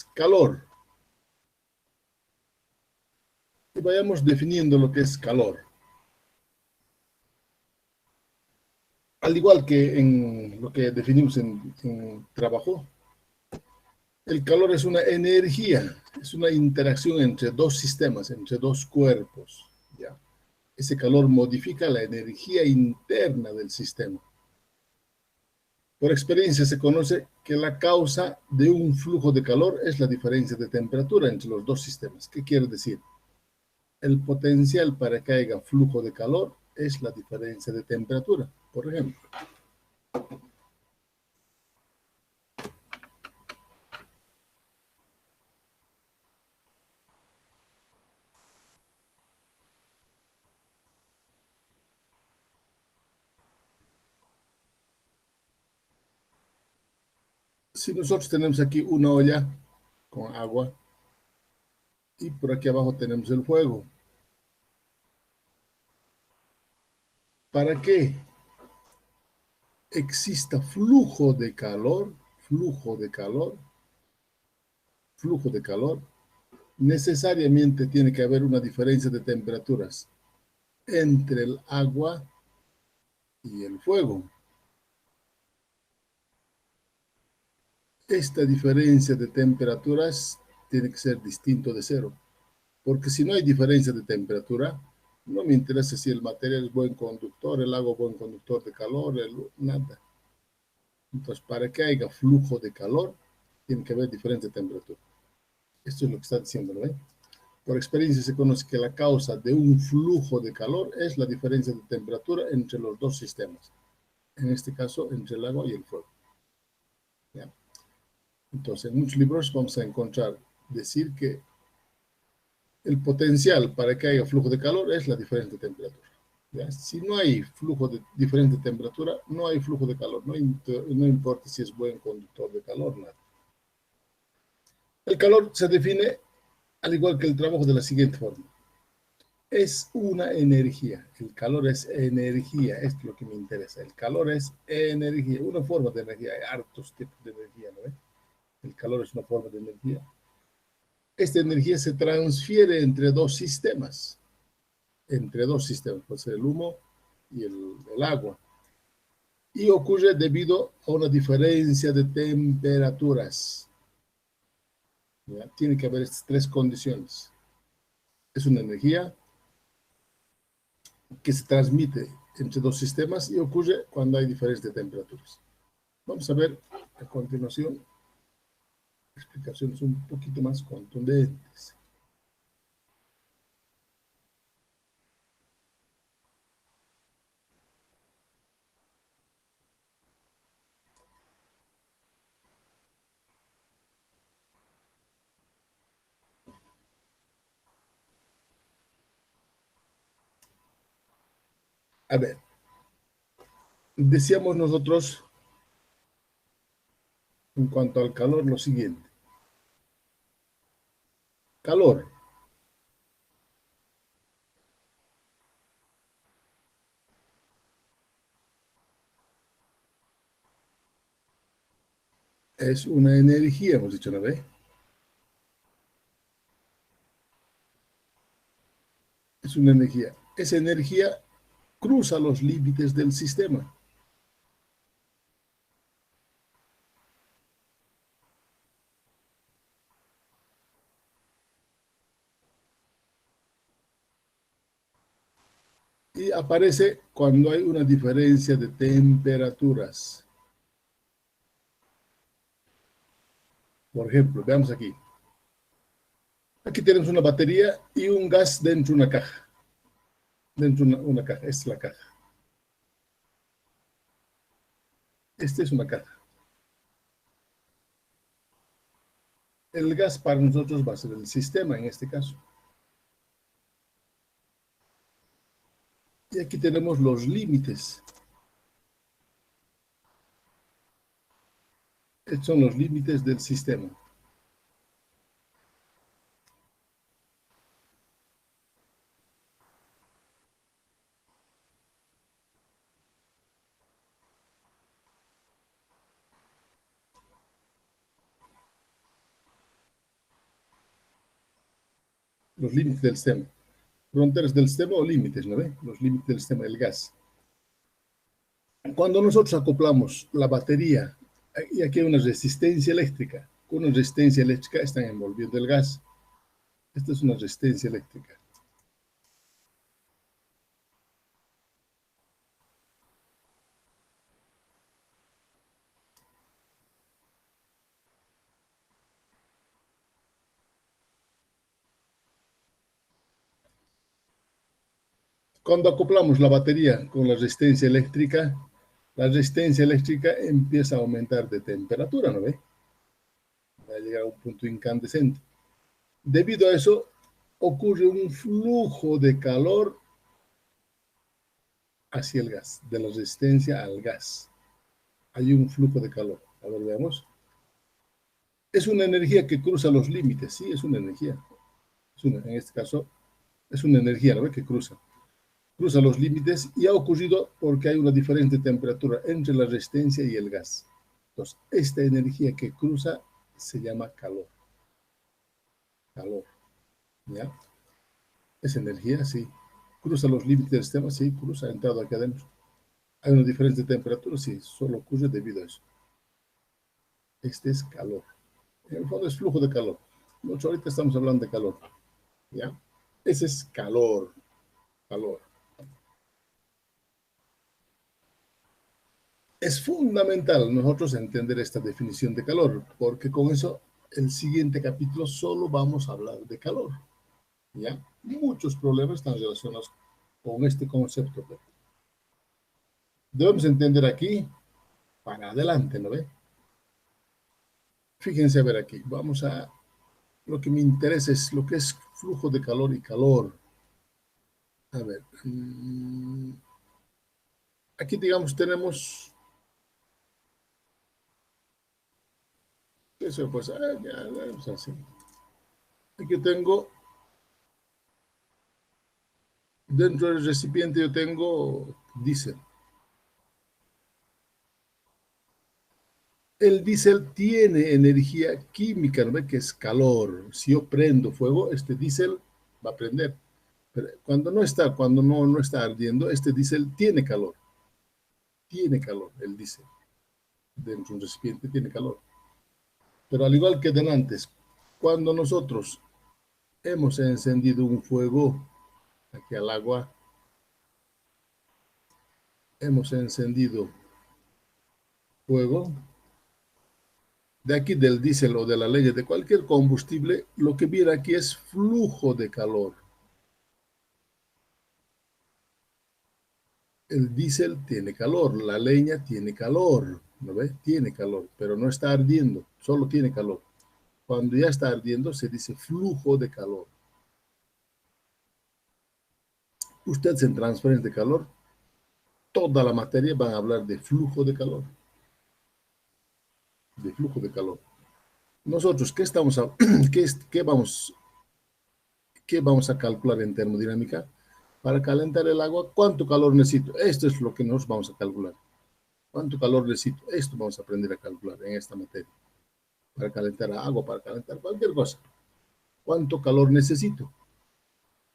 calor. Y vayamos definiendo lo que es calor. Al igual que en lo que definimos en trabajo, el calor es una energía, es una interacción entre dos sistemas, entre dos cuerpos. ¿Ya? Ese calor modifica la energía interna del sistema. Por experiencia se conoce que la causa de un flujo de calor es la diferencia de temperatura entre los dos sistemas. ¿Qué quiere decir? El potencial para que haya flujo de calor es la diferencia de temperatura, por ejemplo. Si nosotros tenemos aquí una olla con agua y por aquí abajo tenemos el fuego, para que exista flujo de calor, flujo de calor, necesariamente tiene que haber una diferencia de temperaturas entre el agua y el fuego. Esta diferencia de temperaturas tiene que ser distinto de cero, porque si no hay diferencia de temperatura, no me interesa si el material es buen conductor, el agua es buen conductor de calor, nada. Entonces, para que haya flujo de calor, tiene que haber diferente temperatura. Esto es lo que está diciendo, ¿no? Por experiencia se conoce que la causa de un flujo de calor es la diferencia de temperatura entre los dos sistemas. En este caso, entre el agua y el fuego. ¿Ya? Entonces, en muchos libros vamos a encontrar decir que el potencial para que haya flujo de calor es la diferencia de temperatura. ¿Ya? Si no hay flujo de diferente temperatura, no hay flujo de calor. No importa si es buen conductor de calor, nada. El calor se define, al igual que el trabajo, de la siguiente forma. Es una energía. El calor es energía. Esto es lo que me interesa. El calor es energía. Una forma de energía. Hay hartos tipos de energía, ¿no? El calor es una forma de energía. Esta energía se transfiere entre dos sistemas. Entre dos sistemas. Puede ser el humo y el agua. Y ocurre debido a una diferencia de temperaturas. ¿Ya? Tiene que haber estas tres condiciones. Es una energía que se transmite entre dos sistemas y ocurre cuando hay diferencia de temperaturas. Vamos a ver a continuación explicaciones un poquito más contundentes. A ver, decíamos nosotros en cuanto al calor lo siguiente. Calor es una energía, hemos dicho una vez. Es una energía. Esa energía cruza los límites del sistema. Y aparece cuando hay una diferencia de temperaturas. Por ejemplo, veamos aquí. Aquí tenemos una batería y un gas dentro de una caja. Dentro de una caja. Esta es la caja. Esta es una caja. El gas para nosotros va a ser el sistema en este caso. Y aquí tenemos los límites. Estos son los límites del sistema. los límites del sistema. Fronteras del sistema o límites, ¿no ve? Los límites del sistema del gas. Cuando nosotros acoplamos la batería, y aquí hay una resistencia eléctrica, con una resistencia eléctrica están envolviendo el gas. Esta es una resistencia eléctrica. Cuando acoplamos la batería con la resistencia eléctrica empieza a aumentar de temperatura, ¿no ve? Va a llegar a un punto incandescente. Debido a eso, ocurre un flujo de calor hacia el gas, de la resistencia al gas. Hay un flujo de calor. A ver, veamos. Es una energía que cruza los límites, sí, es una energía. En este caso, es una energía, ¿no ve? Que cruza los límites y ha ocurrido porque hay una diferente temperatura entre la resistencia y el gas. Entonces, esta energía que cruza se llama calor. Calor, ¿ya? Esa energía, sí. Cruza los límites del sistema, sí, cruza, ha entrado aquí adentro. Hay una diferente temperatura, sí, solo ocurre debido a eso. Este es calor. En el fondo es flujo de calor. Nosotros ahorita estamos hablando de calor, ¿ya? Ese es calor, calor. Es fundamental nosotros entender esta definición de calor, porque con eso el siguiente capítulo solo vamos a hablar de calor, ¿ya? Muchos problemas están relacionados con este concepto. Debemos entender aquí para adelante, ¿no ve? Fíjense a ver aquí, lo que me interesa es lo que es flujo de calor y calor. A ver, aquí digamos tenemos, eso pues, ya, así. Aquí tengo, dentro del recipiente yo tengo diésel. El diésel tiene energía química, ¿no? Que es calor. Si yo prendo fuego, este diésel va a prender. Pero cuando no está ardiendo, este diésel tiene calor. Tiene calor el diésel. Dentro de un recipiente tiene calor. Pero al igual que de antes, cuando nosotros hemos encendido un fuego aquí al agua, hemos encendido fuego, de aquí del diésel o de la leña, de cualquier combustible, lo que viene aquí es flujo de calor. El diésel tiene calor, la leña tiene calor, ¿no ves? Tiene calor, pero no está ardiendo, solo tiene calor. Cuando ya está ardiendo se dice flujo de calor. Ustedes en transferencia de calor, toda la materia van a hablar de flujo de calor. De flujo de calor. Nosotros, ¿qué vamos a calcular en termodinámica? Para calentar el agua, ¿cuánto calor necesito? Esto es lo que nos vamos a calcular. ¿Cuánto calor necesito? Esto vamos a aprender a calcular en esta materia. Para calentar agua, para calentar cualquier cosa. ¿Cuánto calor necesito?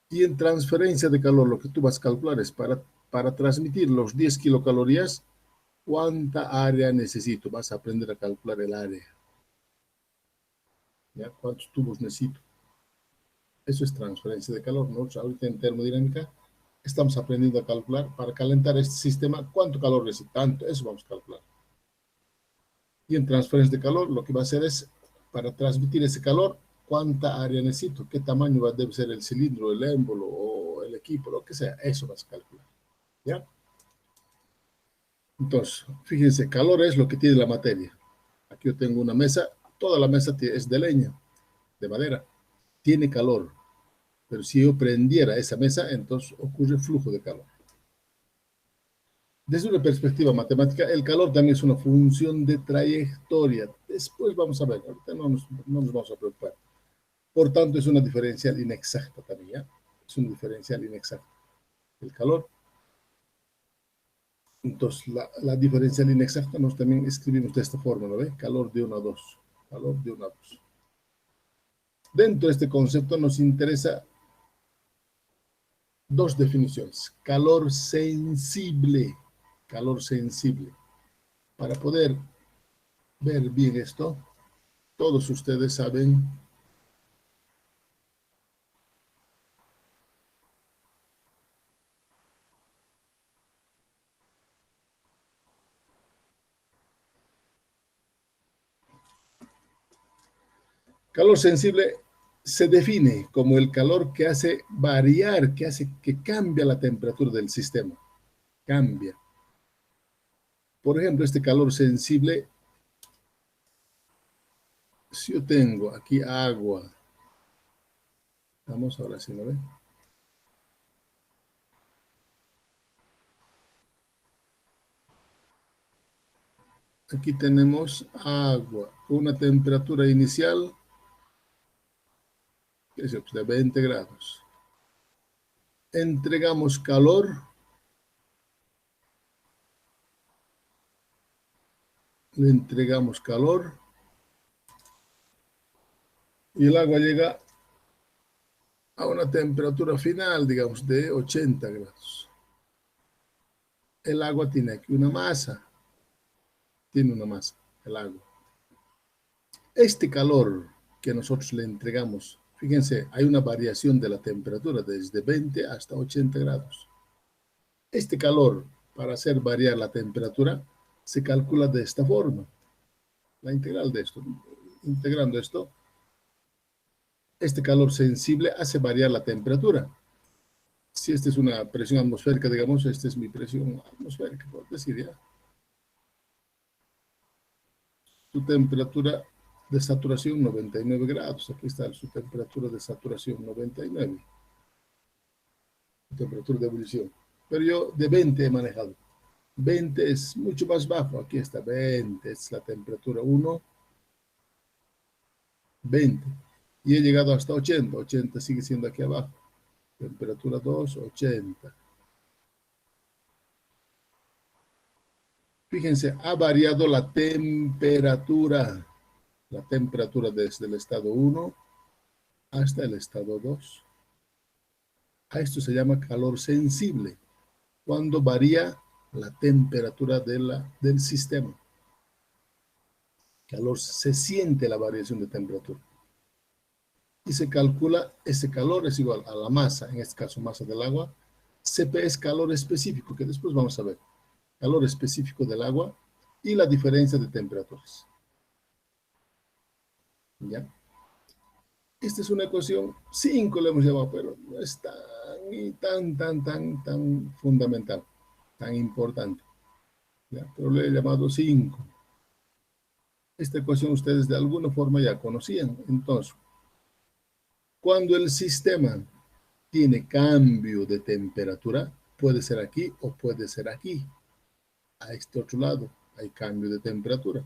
Y en transferencia de calor, lo que tú vas a calcular es para transmitir los 10 kilocalorías, ¿cuánta área necesito? Vas a aprender a calcular el área. ¿Ya? ¿Cuántos tubos necesito? Eso es transferencia de calor. Nosotros ahorita en termodinámica estamos aprendiendo a calcular para calentar este sistema, ¿cuánto calor necesito? Tanto, eso vamos a calcular. Y en transferencia de calor, lo que va a hacer es, para transmitir ese calor, ¿cuánta área necesito? ¿Qué tamaño debe ser el cilindro, el émbolo o el equipo, lo que sea? Eso vas a calcular. ¿Ya? Entonces, fíjense, calor es lo que tiene la materia. Aquí yo tengo una mesa, toda la mesa es de leña, de madera. Tiene calor. Pero si yo prendiera esa mesa, entonces ocurre flujo de calor. Desde una perspectiva matemática, el calor también es una función de trayectoria. Después vamos a ver, ahorita no nos vamos a preocupar. Por tanto, es una diferencial inexacta también, ¿ya? Es una diferencial inexacta. El calor. Entonces, la diferencial inexacta nos también escribimos de esta forma, ¿no ve? Calor de 1 a 2. Calor de 1 a 2. Dentro de este concepto nos interesa dos definiciones. Calor sensible. Calor sensible. Para poder ver bien esto, todos ustedes saben calor sensible se define como el calor que hace variar, que hace que cambia la temperatura del sistema. Cambia. Por ejemplo, este calor sensible, si yo tengo aquí agua, vamos ahora sí, ¿no ven? Aquí tenemos agua, una temperatura inicial que es de 20 grados. Entregamos calor, le entregamos calor y el agua llega a una temperatura final, digamos, de 80 grados. El agua tiene aquí una masa, el agua. Este calor que nosotros le entregamos, fíjense, hay una variación de la temperatura desde 20 hasta 80 grados. Este calor, para hacer variar la temperatura, se calcula de esta forma. La integral de esto, integrando esto, este calor sensible hace variar la temperatura. Si esta es una presión atmosférica, digamos, esta es mi presión atmosférica, por decir ya. Su temperatura de saturación 99 grados. Aquí está su temperatura de saturación 99. Temperatura de ebullición. Pero yo de 20 he manejado. 20 es mucho más bajo. Aquí está 20, es la temperatura 1, 20. Y he llegado hasta 80. 80 sigue siendo aquí abajo. Temperatura 2, 80. Fíjense, ha variado la temperatura. La temperatura desde el estado 1 hasta el estado 2. A esto se llama calor sensible, cuando varía la temperatura del sistema. Calor, se siente la variación de temperatura. Y se calcula, ese calor es igual a la masa, en este caso masa del agua. Cp es calor específico, que después vamos a ver. Calor específico del agua y la diferencia de temperaturas. ¿Ya? Esta es una ecuación 5, le hemos llamado, pero no es tan fundamental, tan importante. ¿Ya? Pero le he llamado 5. Esta ecuación ustedes de alguna forma ya conocían. Entonces, cuando el sistema tiene cambio de temperatura, puede ser aquí o puede ser aquí. A este otro lado hay cambio de temperatura.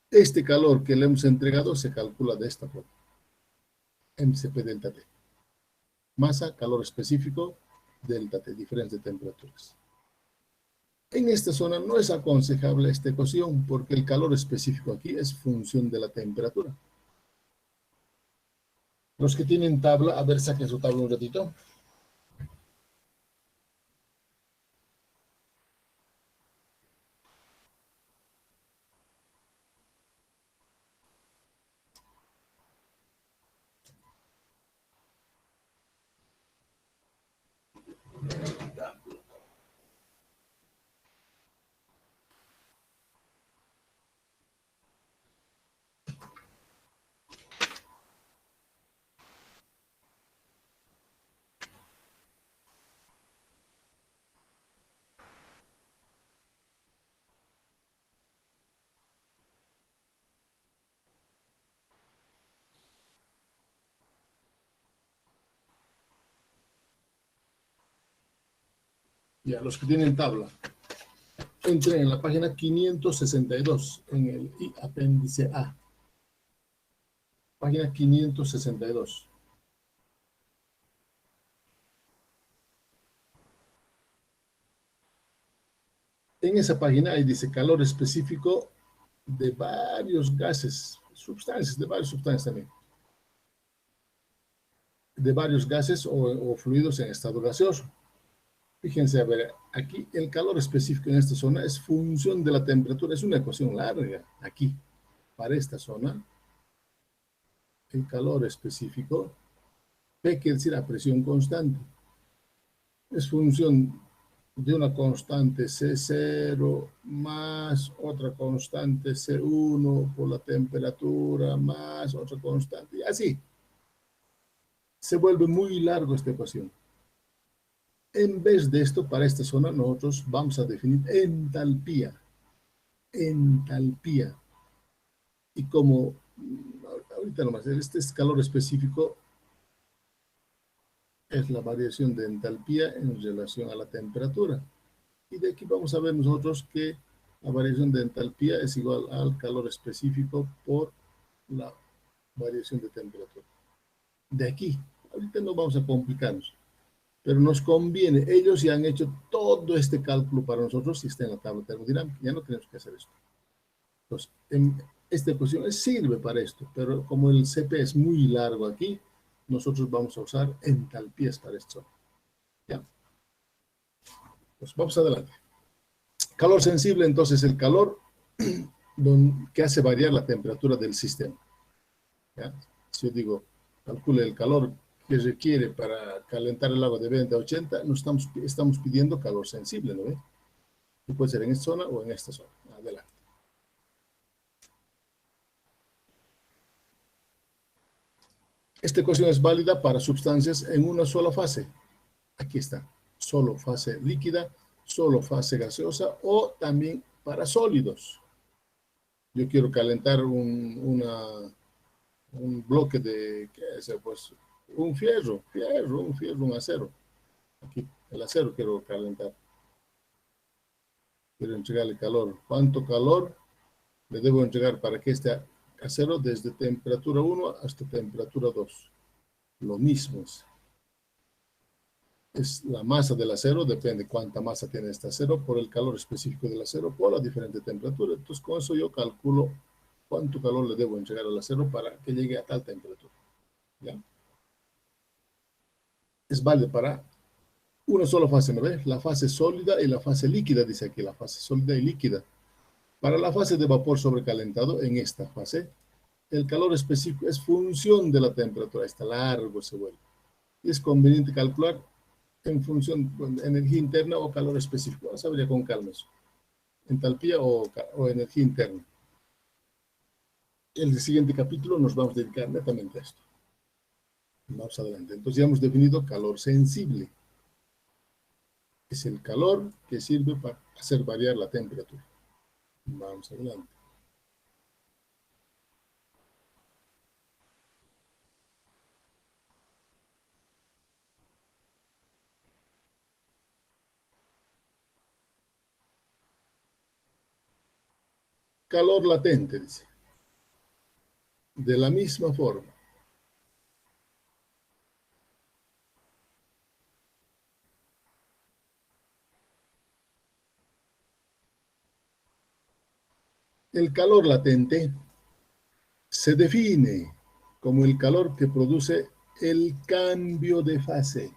Este calor que le hemos entregado se calcula de esta forma. MCP delta T. Masa, calor específico, delta T, diferencia de temperaturas. En esta zona no es aconsejable esta ecuación porque el calor específico aquí es función de la temperatura. Los que tienen tabla, a ver, saquen su tabla un ratito. Ya, los que tienen tabla, entren en la página 562, en el apéndice A. Página 562. En esa página ahí dice calor específico de varios gases, sustancias, de varias sustancias también. de varios gases o fluidos en estado gaseoso. Fíjense, a ver, aquí el calor específico en esta zona es función de la temperatura, es una ecuación larga aquí, para esta zona, el calor específico, P quiere decir a presión constante, es función de una constante C0 más otra constante C1 por la temperatura más otra constante, y así. Se vuelve muy largo esta ecuación. En vez de esto, para esta zona, nosotros vamos a definir entalpía. Entalpía. Y como ahorita nomás, este es calor específico, es la variación de entalpía en relación a la temperatura. Y de aquí vamos a ver nosotros que la variación de entalpía es igual al calor específico por la variación de temperatura. De aquí, ahorita no vamos a complicarnos, pero nos conviene. Ellos ya han hecho todo este cálculo para nosotros y está en la tabla termodinámica. Ya no tenemos que hacer esto. Entonces, esta ecuación sirve para esto, pero como el CP es muy largo aquí, nosotros vamos a usar entalpías para esto. ¿Ya? Pues vamos adelante. Calor sensible, entonces, el calor que hace variar la temperatura del sistema. ¿Ya? Si yo digo, calcule el calor que requiere para calentar el agua de 20 a 80, nos estamos pidiendo calor sensible, ¿no ve? Y puede ser en esta zona o en esta zona. Adelante. Esta ecuación es válida para sustancias en una sola fase. Aquí está, solo fase líquida, solo fase gaseosa o también para sólidos. Yo quiero calentar un bloque de, ¿qué es? Pues un un acero. Aquí, el acero quiero calentar. Quiero entregarle calor. ¿Cuánto calor le debo entregar para que este acero desde temperatura 1 hasta temperatura 2? Lo mismo es la masa del acero, depende cuánta masa tiene este acero, por el calor específico del acero, por la diferente temperatura. Entonces, con eso yo calculo cuánto calor le debo entregar al acero para que llegue a tal temperatura. ¿Ya? Es válido para una sola fase, ¿no ves? La fase sólida y la fase líquida, dice aquí, la fase sólida y líquida. Para la fase de vapor sobrecalentado, en esta fase, el calor específico es función de la temperatura, está largo, se vuelve. Y es conveniente calcular en función de energía interna o calor específico. Vamos a ver con calma eso. Entalpía o energía interna. En el siguiente capítulo nos vamos a dedicar netamente a esto. Vamos adelante. Entonces ya hemos definido calor sensible. Es el calor que sirve para hacer variar la temperatura. Vamos adelante. Calor latente, dice. De la misma forma. El calor latente se define como el calor que produce el cambio de fase.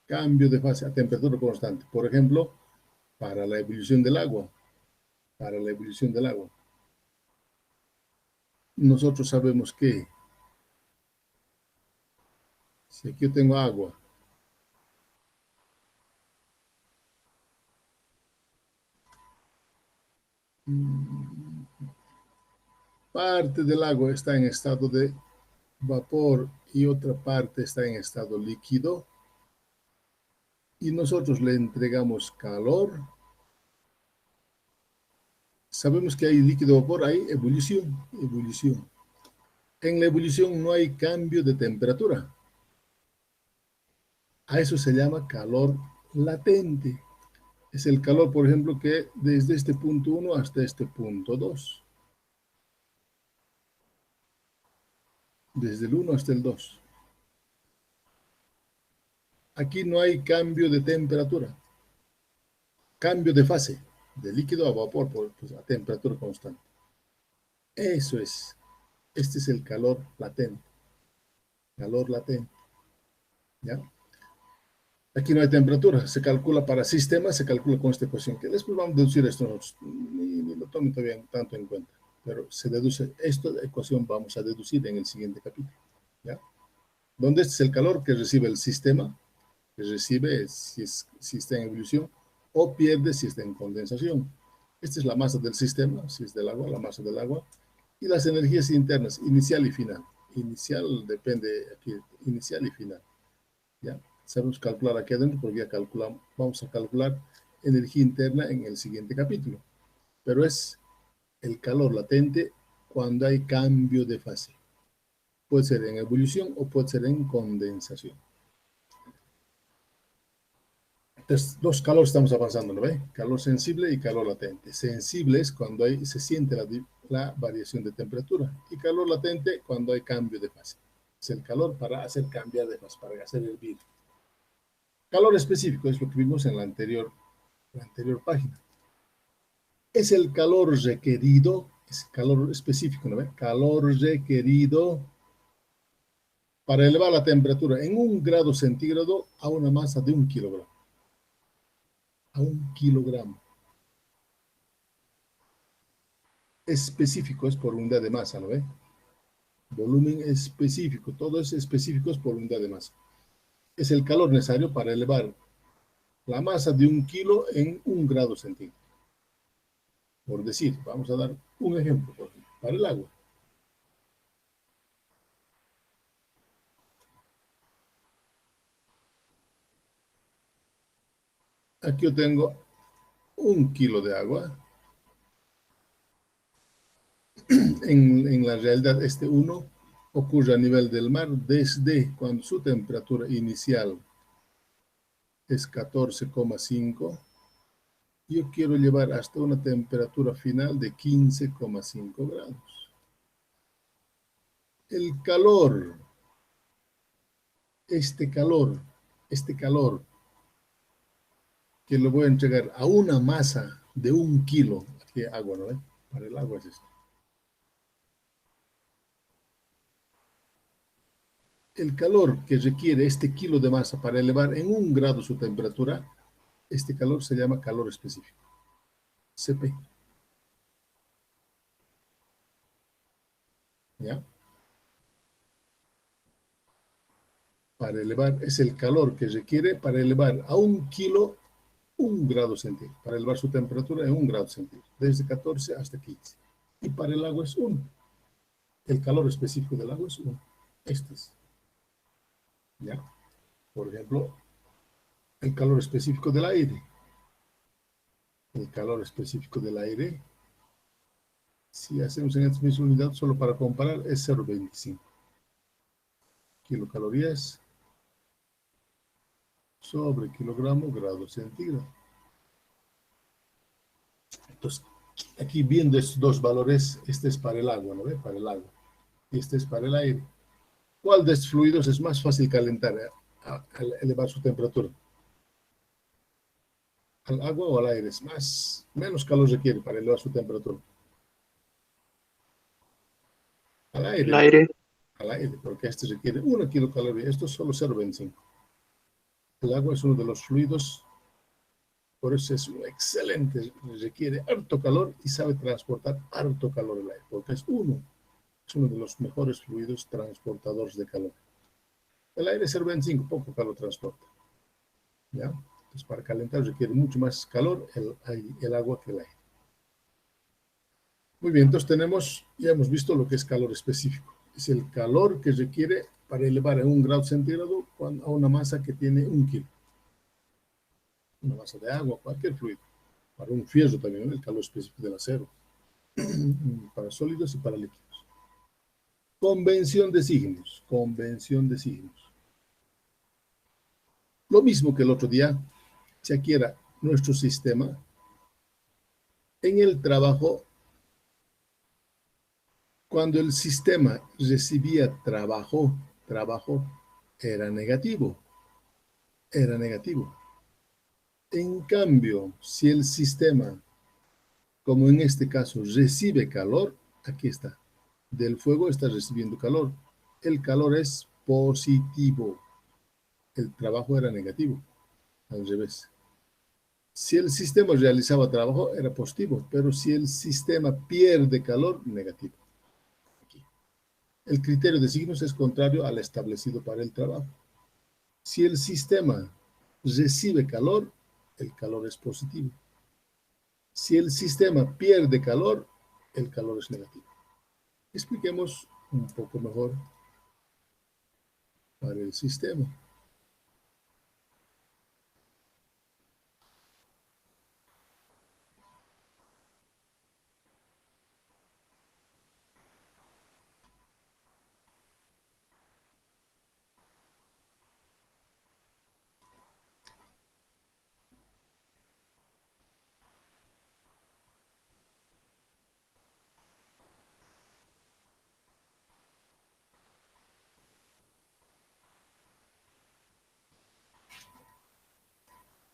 Cambio de fase a temperatura constante. Por ejemplo, para la ebullición del agua. Para la ebullición del agua. Nosotros sabemos que si aquí yo tengo agua, parte del agua está en estado de vapor y otra parte está en estado líquido, y nosotros le entregamos calor, sabemos que hay líquido vapor, hay ebullición, ebullición. En la ebullición no hay cambio de temperatura. A eso se llama calor latente. Es el calor, por ejemplo, que desde este punto 1 hasta este punto 2. Desde el 1 hasta el 2. Aquí no hay cambio de temperatura. Cambio de fase, de líquido a vapor, pues, a temperatura constante. Eso es. Este es el calor latente. Calor latente. ¿Ya? Aquí no hay temperatura, se calcula para sistemas, se calcula con esta ecuación, que después vamos a deducir esto, ni lo tomen todavía tanto en cuenta, pero se deduce, esta ecuación vamos a deducir en el siguiente capítulo, ¿ya? Donde este es el calor que recibe el sistema, que recibe si está en ebullición, o pierde si está en condensación. Esta es la masa del sistema, si es del agua, la masa del agua, y las energías internas, inicial y final. Inicial depende aquí, inicial y final, ¿ya? Sabemos calcular aquí adentro porque ya calculamos, vamos a calcular energía interna en el siguiente capítulo. Pero es el calor latente cuando hay cambio de fase. Puede ser en ebullición o puede ser en condensación. Entonces, dos calores estamos avanzando, ¿no ve? Calor sensible y calor latente. Sensible es cuando se siente la variación de temperatura y calor latente cuando hay cambio de fase. Es el calor para hacer cambiar de fase, para hacer hervir. Calor específico es lo que vimos en la anterior página. Es el calor requerido, es calor específico, ¿no ve? Calor requerido para elevar la temperatura en 1 grado centígrado a una masa de 1 kilogramo. A 1 kilogramo. Específico es por unidad de masa, ¿no ve? Volumen específico, todo es específico es por unidad de masa. Es el calor necesario para elevar la masa de 1 kilo en 1 grado centígrado. Por decir, vamos a dar un ejemplo, por ejemplo, para el agua. Aquí yo tengo 1 kilo de agua. En la realidad, este 1 ocurre a nivel del mar desde cuando su temperatura inicial es 14,5. Yo quiero llevar hasta una temperatura final de 15,5 grados. El calor, este calor que lo voy a entregar a una masa de 1 kilo, aquí agua, ¿no? Para el agua es esto. El calor que requiere este kilo de masa para elevar en 1 grado su temperatura, este calor se llama calor específico, CP. ¿Ya? Para elevar, es el calor que requiere para elevar a 1 kilo 1 grado centígrado, para elevar su temperatura en 1 grado centígrado, desde 14 hasta 15. Y para el agua es 1. El calor específico del agua es 1. Este es. ¿Ya? Por ejemplo, el calor específico del aire. El calor específico del aire, si hacemos en esta misma unidad, solo para comparar, es 0,25 kilocalorías sobre kilogramo grado centígrado. Entonces, aquí viendo estos dos valores, este es para el agua, ¿no ve? Para el agua. Y este es para el aire. ¿Cuál de estos fluidos es más fácil calentar al elevar su temperatura? ¿Al agua o al aire? Es menos calor requiere para elevar su temperatura. Al El aire, aire. al aire, porque este requiere 1 kilocaloría, esto es solo 0,25. El agua es uno de los fluidos, por eso es excelente, requiere harto calor y sabe transportar harto calor el aire, porque es uno de los mejores fluidos transportadores de calor. El aire es 0,25, poco calor transporta. ¿Ya? Entonces, para calentar requiere mucho más calor el agua que el aire. Muy bien, entonces ya hemos visto lo que es calor específico. Es el calor que requiere para elevar a 1 grado centígrado a una masa que tiene 1 kilo. Una masa de agua, cualquier fluido. Para un fierro también, ¿no? El calor específico del acero. Para sólidos y para líquidos. Convención de signos. Convención de signos. Lo mismo que el otro día, se adquiera nuestro sistema en el trabajo. Cuando el sistema recibía trabajo era negativo, era negativo. En cambio, si el sistema, como en este caso, recibe calor, aquí está. del fuego está recibiendo calor. El calor es positivo. El trabajo era negativo, al revés. Si el sistema realizaba trabajo, era positivo, pero si el sistema pierde calor, negativo. Aquí. El criterio de signos es contrario al establecido para el trabajo. Si el sistema recibe calor, el calor es positivo. Si el sistema pierde calor, el calor es negativo. Expliquemos un poco mejor para el sistema.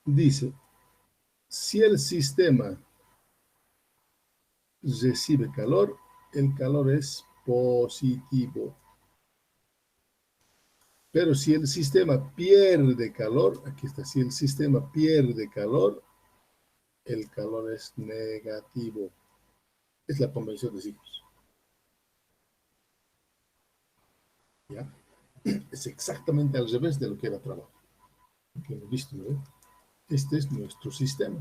Dice, si el sistema recibe calor, el calor es positivo. Pero si el sistema pierde calor, aquí está, si el sistema pierde calor, el calor es negativo. Es la convención de signos. ¿Ya? Es exactamente al revés de lo que era trabajo. Que hemos visto, ¿no? Este es nuestro sistema.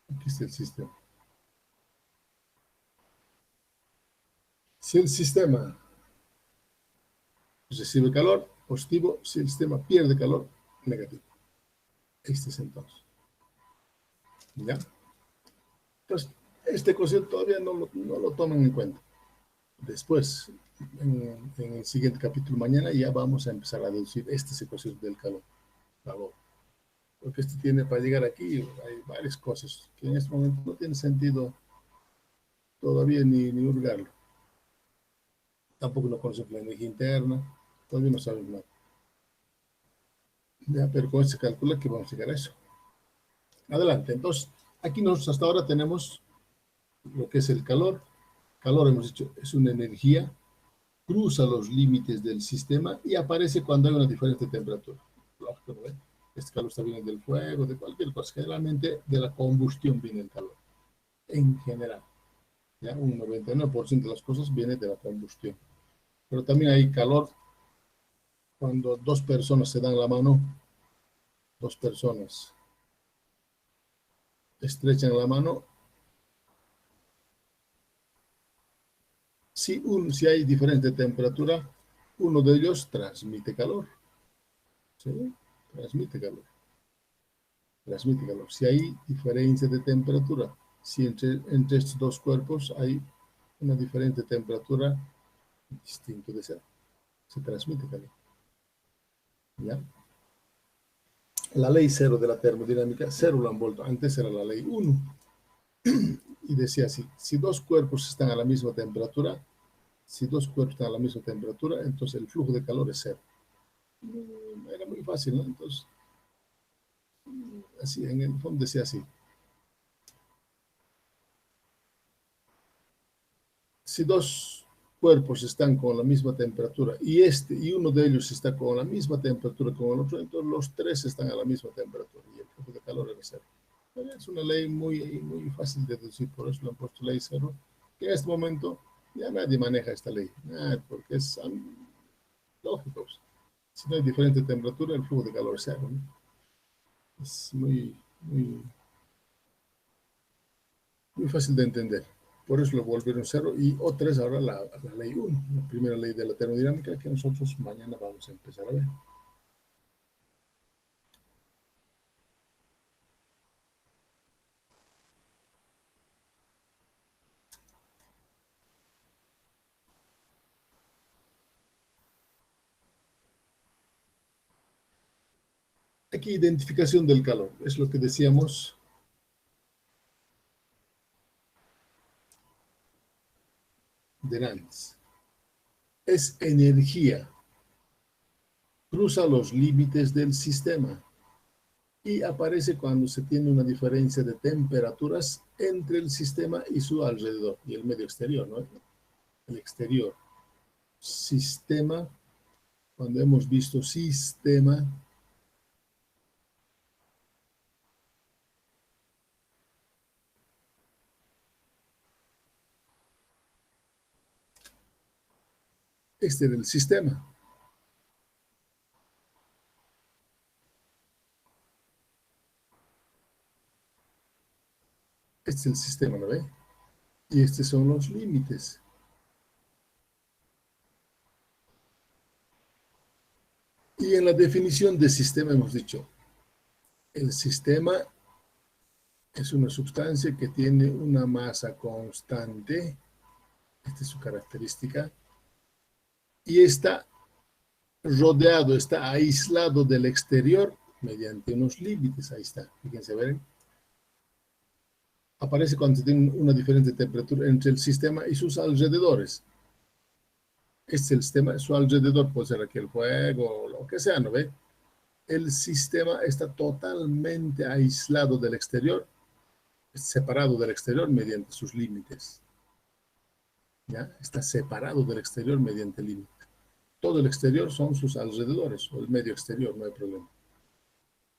Aquí está el sistema. Si el sistema recibe calor, positivo. Si el sistema pierde calor, negativo. Este es entonces. ¿Ya? Entonces, este concepto todavía no lo toman en cuenta. Después, en el siguiente capítulo mañana, ya vamos a empezar a deducir este ecuación del calor. Porque este tiene, para llegar aquí, hay varias cosas que en este momento no tiene sentido todavía ni hurgarlo. Tampoco no conocemos la energía interna, todavía no sabemos nada. Ya, pero con este calcula que vamos a llegar a eso. Adelante, entonces, aquí nosotros hasta ahora tenemos lo que es el calor. Calor, hemos dicho, es una energía, cruza los límites del sistema y aparece cuando hay una diferente temperatura. Lógico, ¿no? Este calor está viene del fuego, de cualquier cosa. Generalmente de la combustión viene el calor, en general. ¿Ya? Un 99% de las cosas viene de la combustión. Pero también hay calor cuando dos personas se dan la mano, dos personas estrechan la mano. Si hay diferente temperatura, uno de ellos transmite calor. ¿Sí? Transmite calor. Transmite calor. Si hay diferencia de temperatura, si entre estos dos cuerpos hay una diferente temperatura, distinto de ser, se transmite calor. ¿Ya? La ley cero de la termodinámica, cero lo han vuelto. Antes era la ley 1 y decía así, si dos cuerpos están a la misma temperatura, si dos cuerpos están a la misma temperatura, entonces el flujo de calor es cero. Era muy fácil, ¿no? Entonces, así, en el fondo decía así. Si dos cuerpos están con la misma temperatura y uno de ellos está con la misma temperatura como el otro, entonces los tres están a la misma temperatura y el flujo de calor es cero. Es una ley muy fácil de deducir, por eso le han puesto ley cero, que en este momento ya nadie maneja esta ley, porque es lógico. Si no hay diferente temperatura, el flujo de calor es cero, ¿no? Es muy fácil de entender. Por eso lo volvieron cero. Y otra es ahora la ley 1, la primera ley de la termodinámica que nosotros mañana vamos a empezar a ver. Aquí identificación del calor, es lo que decíamos. de Nance. Es energía. Cruza los límites del sistema y aparece cuando se tiene una diferencia de temperaturas entre el sistema y su alrededor, y el medio exterior, ¿no? El exterior. Sistema, cuando hemos visto sistema, este era el sistema. Este es el sistema, ¿no ve? Y estos son los límites. Y en la definición de sistema hemos dicho, el sistema es una sustancia que tiene una masa constante, esta es su característica, y está rodeado, está aislado del exterior mediante unos límites. Ahí está, fíjense, ¿ven? Aparece cuando se tiene una diferente temperatura entre el sistema y sus alrededores. Este es el sistema, su alrededor puede ser aquí el fuego, o lo que sea, ¿no ve? El sistema está totalmente aislado del exterior, separado del exterior mediante sus límites. ¿Ya? Está separado del exterior mediante límites. Todo el exterior son sus alrededores, o el medio exterior, no hay problema.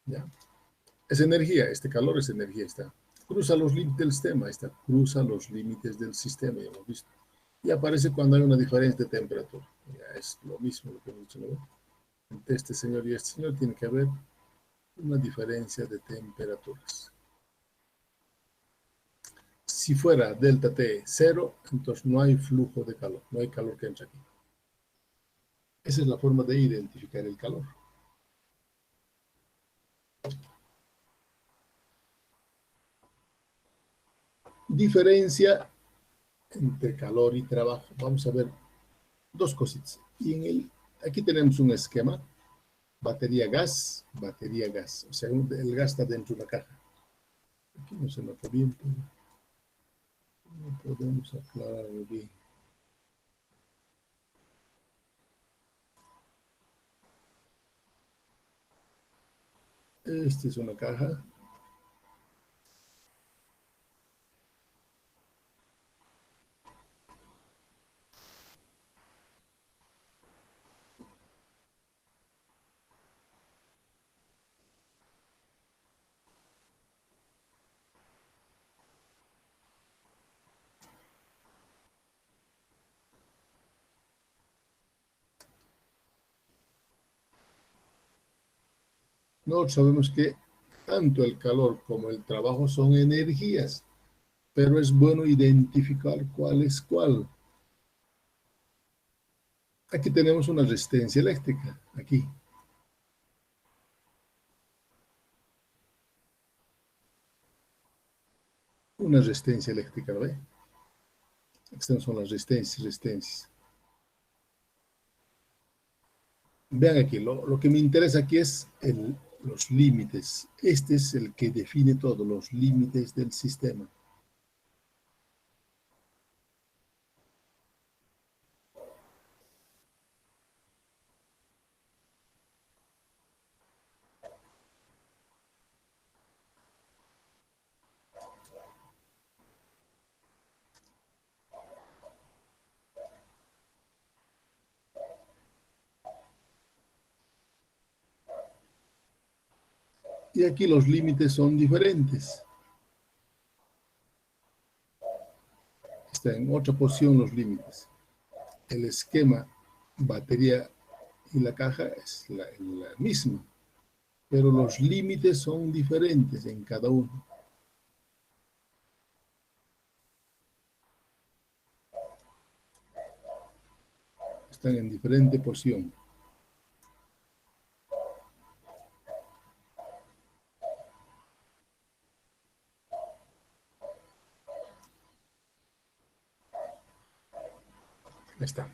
¿Ya? Es energía, este calor es energía, está. Cruza los límites del sistema, está. Cruza los límites del sistema, ya hemos visto. Y aparece cuando hay una diferencia de temperatura. Ya es lo mismo lo que hemos dicho, ¿no? Entre este señor y este señor tiene que haber una diferencia de temperaturas. Si fuera delta T 0, entonces no hay flujo de calor, no hay calor que entra aquí. Esa es la forma de identificar el calor. Diferencia entre calor y trabajo. Vamos a ver dos cositas. Y aquí tenemos un esquema, batería gas. O sea, el gas está dentro de la caja. Aquí no se nota bien, pero no podemos aclararlo bien. Esta es una caja. Nosotros sabemos que tanto el calor como el trabajo son energías, pero es bueno identificar cuál es cuál. Aquí tenemos una resistencia eléctrica, aquí. Una resistencia eléctrica, ¿lo ve? Estas son las resistencias. Vean aquí, lo que me interesa aquí es los límites. Este es el que define todo, los límites del sistema. Y aquí los límites son diferentes. Está en otra posición los límites. El esquema, batería y la caja es la misma, pero los límites son diferentes en cada uno. Están en diferente posición. Ahí está.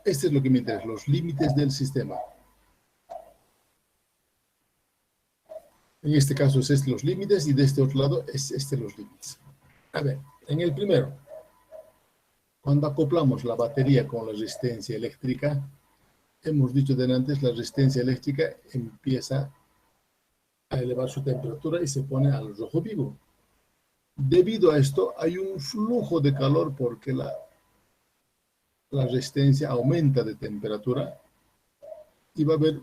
Este es lo que me interesa, los límites del sistema. En este caso es este los límites y de este otro lado es este los límites. A ver, en el primero, Cuando acoplamos la batería con la resistencia eléctrica, hemos dicho de antes, la resistencia eléctrica empieza a elevar su temperatura y se pone al rojo vivo. Debido a esto, hay un flujo de calor porque la resistencia aumenta de temperatura y va a haber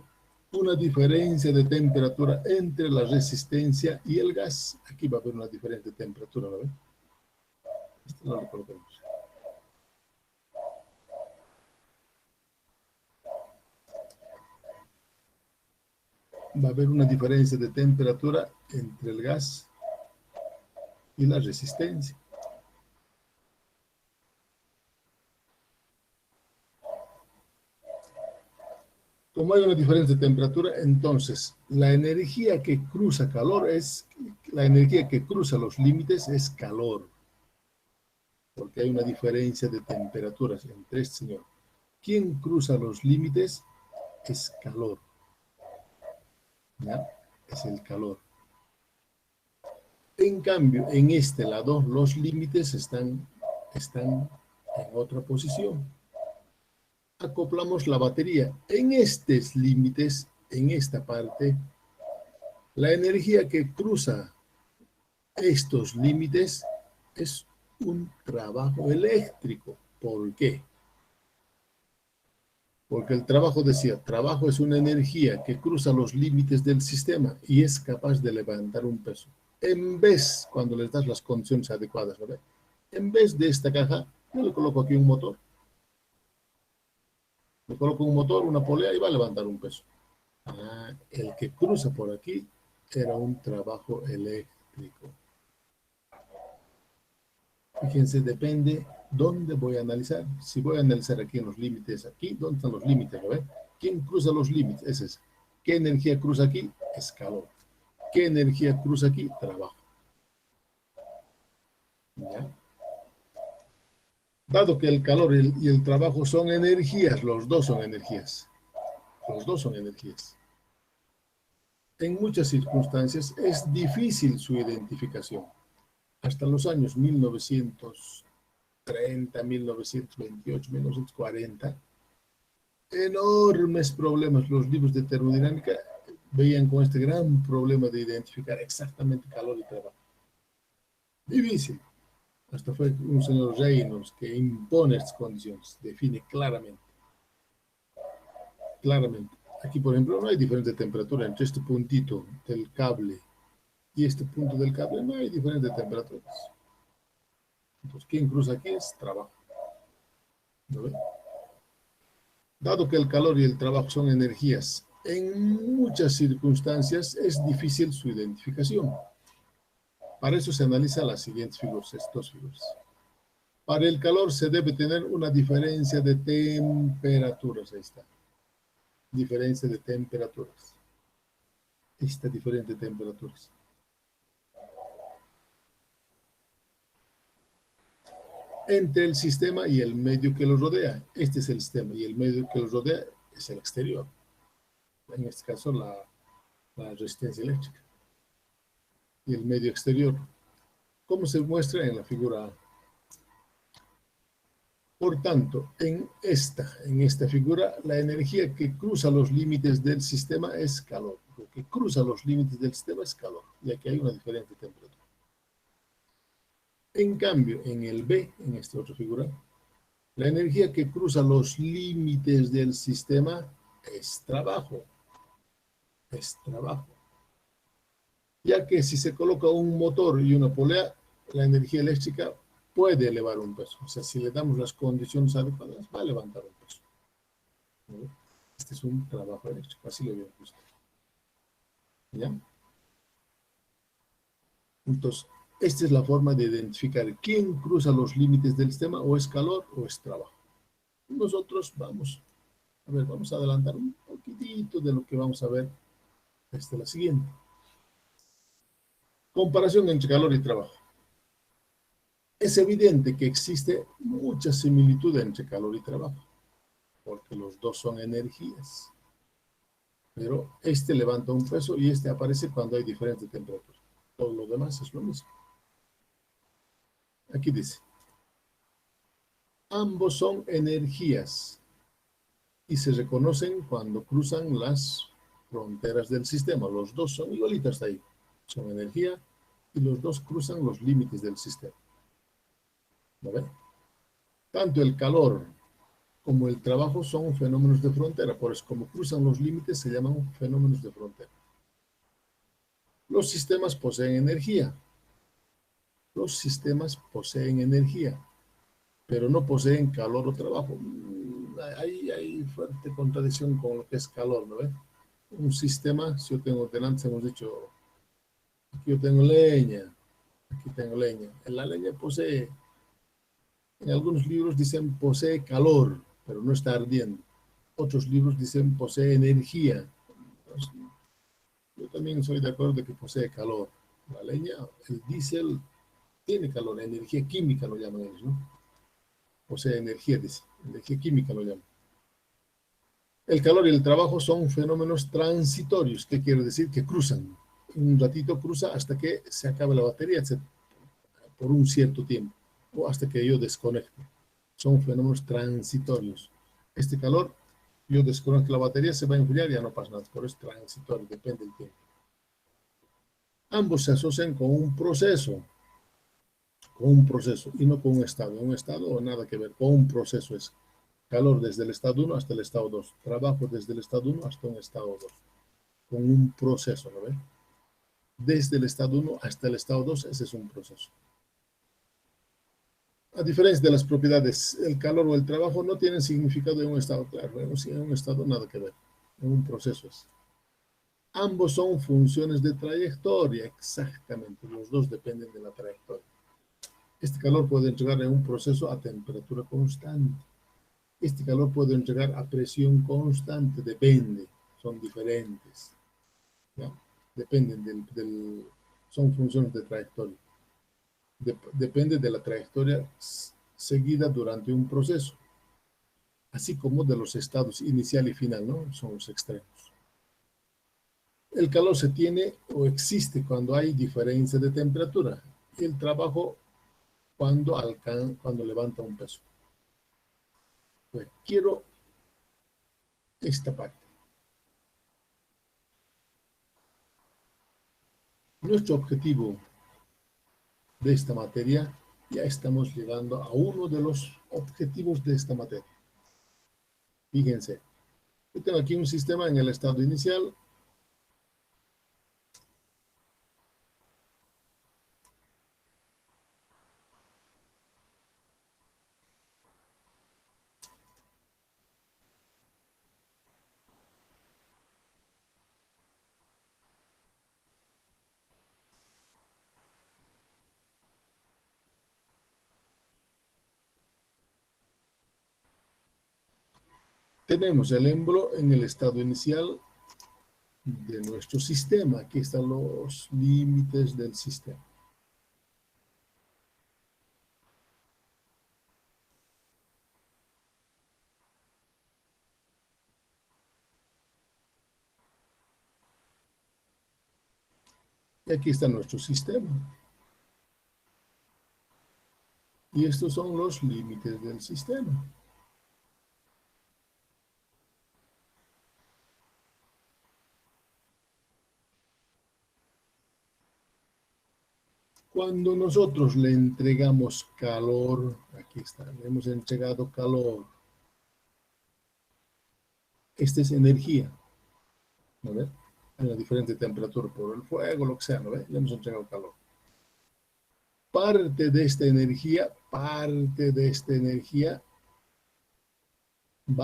una diferencia de temperatura entre la resistencia y el gas. Aquí va a haber una diferencia de temperatura, ¿no ven? Esto no lo colocamos. Va a haber una diferencia de temperatura entre el gas y la resistencia. Como hay una diferencia de temperatura, entonces la energía que cruza calor es, la energía que cruza los límites es calor, porque hay una diferencia de temperaturas entre este señor. Quien cruza los límites es calor, ¿ya? Es el calor. En cambio, en este lado, los límites están en otra posición. Acoplamos la batería. En estos límites, en esta parte, la energía que cruza estos límites es un trabajo eléctrico. ¿Por qué? Porque el trabajo decía, trabajo es una energía que cruza los límites del sistema y es capaz de levantar un peso. En vez, cuando les das las condiciones adecuadas, ¿no? En vez de esta caja, yo le coloco aquí un motor. Le coloco un motor, una polea y va a levantar un peso. Ah, el que cruza por aquí era un trabajo eléctrico. Fíjense, depende dónde voy a analizar. Si voy a analizar aquí en los límites, aquí, ¿dónde están los límites? ¿Lo ven? ¿Quién cruza los límites? Ese es. ¿Qué energía cruza aquí? Es calor. ¿Qué energía cruza aquí? Trabajo. ¿Ya? Dado que el calor y el trabajo son energías, los dos son energías. Los dos son energías. En muchas circunstancias es difícil su identificación. Hasta los años 1930, 1928, 1940, enormes problemas. Los libros de termodinámica veían con este gran problema de identificar exactamente calor y trabajo. Difícil. Hasta fue un señor Reynolds que impone estas condiciones, define claramente. Claramente. Aquí, por ejemplo, no hay diferencia de temperatura entre este puntito del cable y este punto del cable, no hay diferencia de temperaturas. Entonces, ¿quién cruza aquí? Es trabajo. ¿No ve? Dado que el calor y el trabajo son energías, en muchas circunstancias es difícil su identificación. Para eso se analiza las siguientes figuras, estas figuras. Para el calor se debe tener una diferencia de temperaturas. Ahí está. Diferencia de temperaturas. Esta diferente de temperaturas. Entre el sistema y el medio que lo rodea. Este es el sistema y el medio que lo rodea es el exterior. En este caso, la resistencia eléctrica. Y el medio exterior. ¿Cómo se muestra en la figura A? Por tanto, en esta figura, la energía que cruza los límites del sistema es calor. Lo que cruza los límites del sistema es calor, ya que hay una diferente temperatura. En cambio, en el B, en esta otra figura, la energía que cruza los límites del sistema es trabajo. Es trabajo. Ya que si se coloca un motor y una polea, la energía eléctrica puede elevar un peso. O sea, si le damos las condiciones adecuadas, va a levantar un peso. ¿No? Este es un trabajo eléctrico, así lo había puesto. ¿Ya? Entonces, esta es la forma de identificar quién cruza los límites del sistema, o es calor o es trabajo. Nosotros vamos a adelantar un poquitito de lo que vamos a ver la siguiente. Comparación entre calor y trabajo. Es evidente que existe mucha similitud entre calor y trabajo, porque los dos son energías. Pero este levanta un peso y este aparece cuando hay diferente temperatura. Todo lo demás es lo mismo. Aquí dice, Ambos son energías y se reconocen cuando cruzan las fronteras del sistema. Los dos son igualitos ahí. Son energía y los dos cruzan los límites del sistema. ¿Vale? Tanto el calor como el trabajo son fenómenos de frontera. Por eso, como cruzan los límites, se llaman fenómenos de frontera. Los sistemas poseen energía. Los sistemas poseen energía, pero no poseen calor o trabajo. Hay fuerte contradicción con lo que es calor, ¿no ves? Un sistema, si yo tengo delante, hemos dicho, aquí yo tengo leña, aquí tengo leña. La leña posee, en algunos libros dicen posee calor, pero no está ardiendo. Otros libros dicen posee energía. Entonces, yo también soy de acuerdo de que posee calor. La leña, el diésel, tiene calor, energía química lo llaman ellos, ¿no? Posee energía, dice, energía química lo llaman. El calor y el trabajo son fenómenos transitorios. ¿Qué quiere decir? Que cruzan. Un ratito cruza hasta que se acabe la batería, etcétera, por un cierto tiempo, o hasta que yo desconecte. Son fenómenos transitorios. Este calor, yo desconecto la batería, se va a enfriar y ya no pasa nada. Por eso es transitorio, depende del tiempo. Ambos se asocian con un proceso y no con un estado. Un estado nada que ver, con un proceso es calor desde el estado 1 hasta el estado 2, trabajo desde el estado 1 hasta un estado 2, con un proceso, ¿no ven? Desde el estado 1 hasta el estado 2, ese es un proceso. A diferencia de las propiedades, el calor o el trabajo no tienen significado en un estado claro, en un estado nada que ver, en un proceso es. Ambos son funciones de trayectoria, exactamente, los dos dependen de la trayectoria. Este calor puede entregar en un proceso a temperatura constante. Este calor puede entregar a presión constante, depende, son diferentes, ¿ya? Dependen son funciones de trayectoria. Depende de la trayectoria seguida durante un proceso, así como de los estados inicial y final, ¿no? Son los extremos. El calor se tiene o existe cuando hay diferencia de temperatura y el trabajo cuando levanta un peso. Pues quiero esta parte. Nuestro objetivo de esta materia, ya estamos llegando a uno de los objetivos de esta materia. Fíjense, yo tengo aquí un sistema en el estado inicial. Tenemos el émbolo en el estado inicial de nuestro sistema. Aquí están los límites del sistema. Y aquí está nuestro sistema. Y estos son los límites del sistema. Cuando nosotros le entregamos calor, aquí está, le hemos entregado calor. Esta es energía, ¿no ve? En la diferente temperatura por el fuego, lo que sea, ¿no ve? Le hemos entregado calor. Parte de esta energía va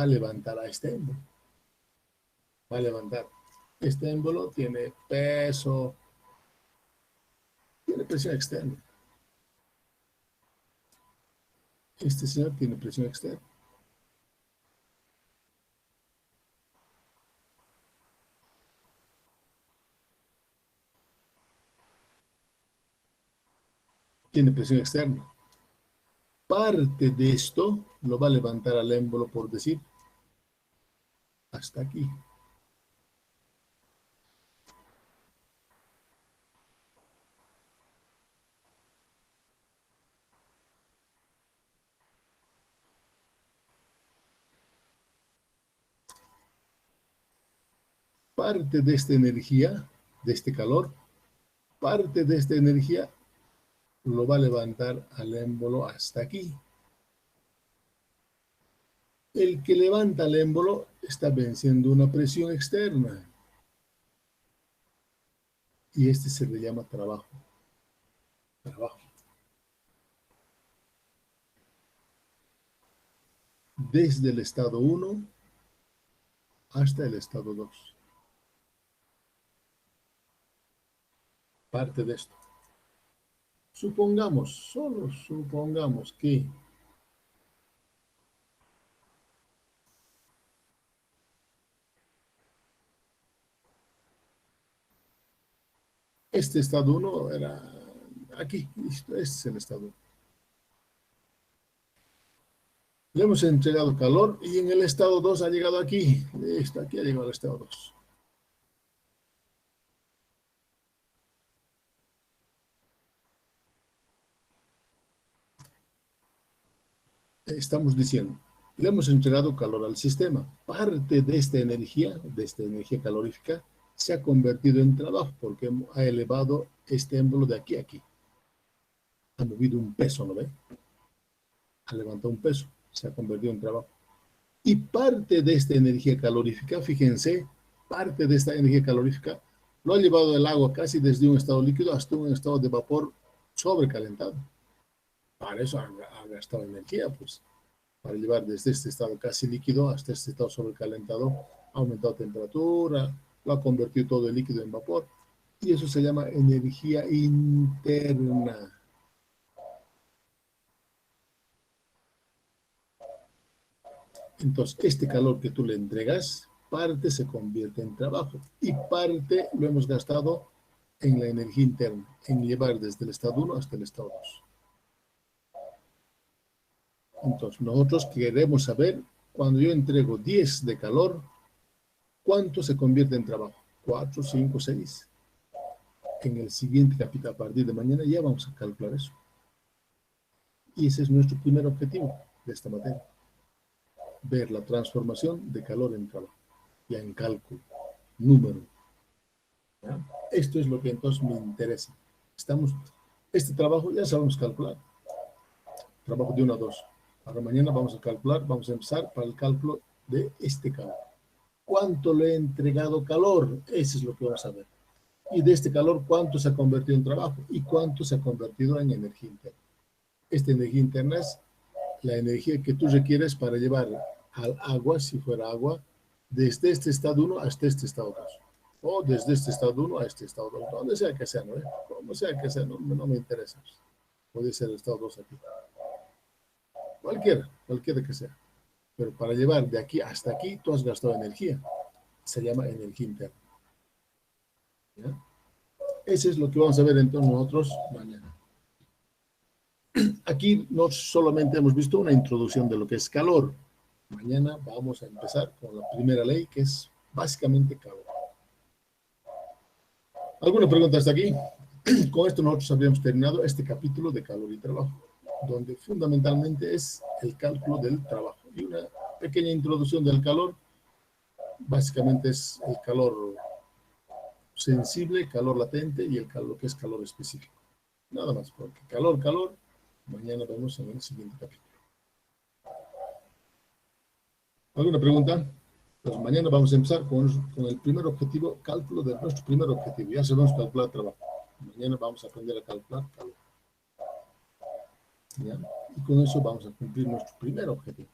a levantar a este émbolo. Va a levantar. Este émbolo tiene peso, tiene presión externa. Este señor tiene presión externa. Tiene presión externa. Parte de esto lo va a levantar al émbolo, por decir, hasta aquí. parte de esta energía, de este calor, parte de esta energía lo va a levantar al émbolo hasta aquí. El que levanta el émbolo está venciendo una presión externa. Y este se le llama trabajo. Trabajo. Desde el estado 1 hasta el estado 2. Parte de esto. Supongamos, solo supongamos que este estado 1 era aquí, listo, este es el estado 1. Le hemos entregado calor y en el estado 2 ha llegado aquí. Listo, aquí ha llegado el estado 2. Estamos diciendo, le hemos entregado calor al sistema. Parte de esta energía calorífica, se ha convertido en trabajo porque ha elevado este émbolo de aquí a aquí. Ha movido un peso, ¿no ve? Ha levantado un peso, se ha convertido en trabajo. Y parte de esta energía calorífica, fíjense, parte de esta energía calorífica lo ha llevado el agua casi desde un estado líquido hasta un estado de vapor sobrecalentado. Para eso ha gastado energía, pues, para llevar desde este estado casi líquido hasta este estado sobrecalentado, ha aumentado temperatura, lo ha convertido todo el líquido en vapor, y eso se llama energía interna. Entonces, este calor que tú le entregas, parte se convierte en trabajo y parte lo hemos gastado en la energía interna, en llevar desde el estado 1 hasta el estado 2. Entonces, nosotros queremos saber, cuando yo entrego 10 de calor, ¿cuánto se convierte en trabajo? 4, 5, 6. En el siguiente capítulo, a partir de mañana, ya vamos a calcular eso. Y ese es nuestro primer objetivo de esta materia. Ver la transformación de calor en trabajo. Ya en cálculo, número. ¿Ya? Esto es lo que entonces me interesa. Este trabajo ya sabemos calcular. Trabajo de 1 a 2. Para mañana vamos a calcular, vamos a empezar para el cálculo de este calor. ¿Cuánto le he entregado calor? Eso es lo que vamos a ver. Y de este calor, ¿cuánto se ha convertido en trabajo? ¿Y cuánto se ha convertido en energía interna? Esta energía interna es la energía que tú requieres para llevar al agua, si fuera agua, desde este estado 1 hasta este estado 2. O desde este estado 1 a este estado 2. Donde sea que sea, ¿no? Como sea que sea, no me interesa. Puede ser el estado 2 aquí. Cualquiera que sea. Pero para llevar de aquí hasta aquí, tú has gastado energía. Se llama energía interna. ¿Ya? Eso es lo que vamos a ver entonces nosotros mañana. Aquí no solamente hemos visto una introducción de lo que es calor. Mañana vamos a empezar con la primera ley, que es básicamente calor. ¿Alguna pregunta hasta aquí? Con esto nosotros habríamos terminado este capítulo de calor y trabajo, donde fundamentalmente es el cálculo del trabajo. Y una pequeña introducción del calor, básicamente es el calor sensible, calor latente y el calor que es calor específico. Nada más, porque calor, mañana vemos en el siguiente capítulo. ¿Alguna pregunta? Pues mañana vamos a empezar con el primer objetivo, cálculo de nuestro primer objetivo. Ya sabemos calcular trabajo. Mañana vamos a aprender a calcular calor. ¿Ya? Y con eso vamos a cumplir nuestro primer objetivo.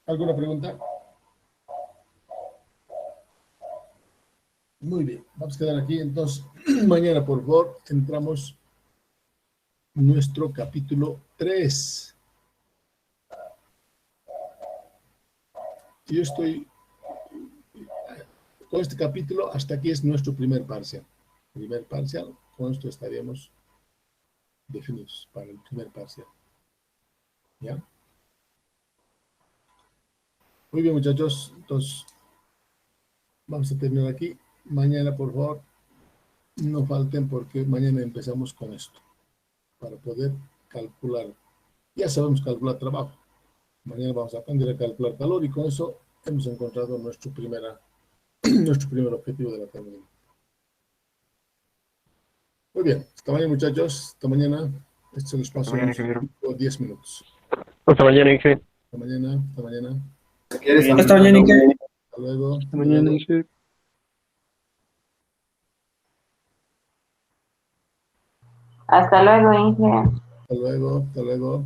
¿Alguna pregunta? Muy bien, vamos a quedar aquí. Entonces, mañana, por favor, entramos en nuestro capítulo 3. Yo estoy con este capítulo, hasta aquí es nuestro primer parcial. Primer parcial, con esto estaríamos definidos para el primer parcial. ¿Ya? Muy bien, muchachos. Entonces, vamos a terminar aquí. Mañana, por favor, no falten porque mañana empezamos con esto. Para poder calcular. Ya sabemos calcular trabajo. Mañana vamos a aprender a calcular calor y con eso hemos encontrado nuestro primer objetivo de la terminal. Muy bien, hasta mañana muchachos, hasta mañana. Este es el Hasta espacio de mañana, unos ingeniero. 10 minutos. Hasta mañana, ingeniero. Hasta mañana, hasta mañana. Hasta mañana, Inge. Hasta luego. Hasta mañana, ingeniero. Hasta luego, Inge. Hasta luego, hasta luego.